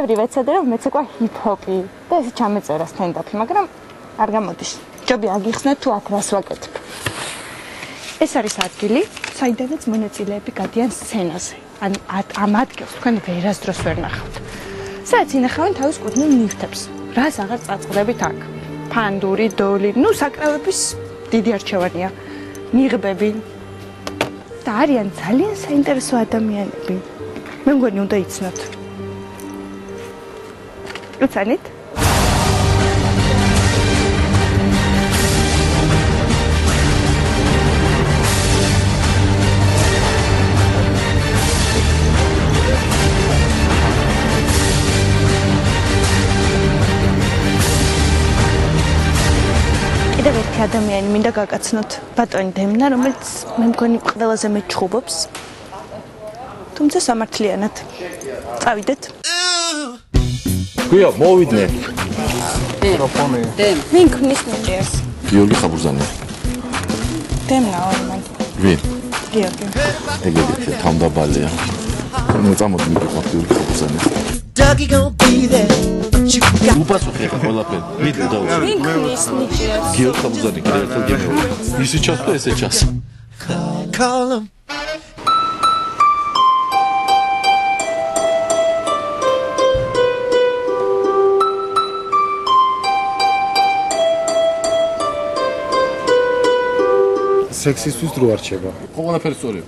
ბევრი ვეცადე რომ მეცეკვა ჰიპ-ჰოპი და ესე ჩამეწერა სტენდაპი, მაგრამ არ გამოდის. ჯობია აგიხსნათ თუ აქ რას ვაკეთებ. ეს არის ადგილი, საიდანაც მონაწილეები გადიან სცენაზე. ან ამ ადგილს თქვენ ვერასდროს ვერ ნახავთ. სადაც ინახავენ თავის კუთვნილ ნივთებს. რას აღარ წაწყდებით აქ? ფანდური, დოლი, საკრავების დიდი არჩევანია. ნიღბები. და არიან ძალიან საინტერესო ადამიანები. მე მგონი უნდა იცნოთ. უცანით? კიდევ ერთი ადამიანი მინდა გაკაცნოთ, ბატონი დემნა, რომელიც მე მგონი ყველაზე მეჩხუბობს. თუმცა სამართლიანად. წავიდეთ. გვია, მოვიდნენ. მიკროფონი. ვინ ქმნის ნიჭიერს? გიორგი ხაბურზანია. დემნა ოიმან. ვინ? გიორგი. ეგეთი თამდაბალია. მოწამოდი მიკროფონი გიორგი ხაბურზანია. Doggy gon' be there, but you got უპასუხე ხა ყველაფერი. ვინ დაუწევ? ვინ ქმნის ნიჭიერს? გიორგი ხაბურზანია კიდევ ერთხელ გემეორე. ისი ჩასდა ესე ჩას. call him. სექსისტვის დრო არჩება. ყველაფერი სწორია.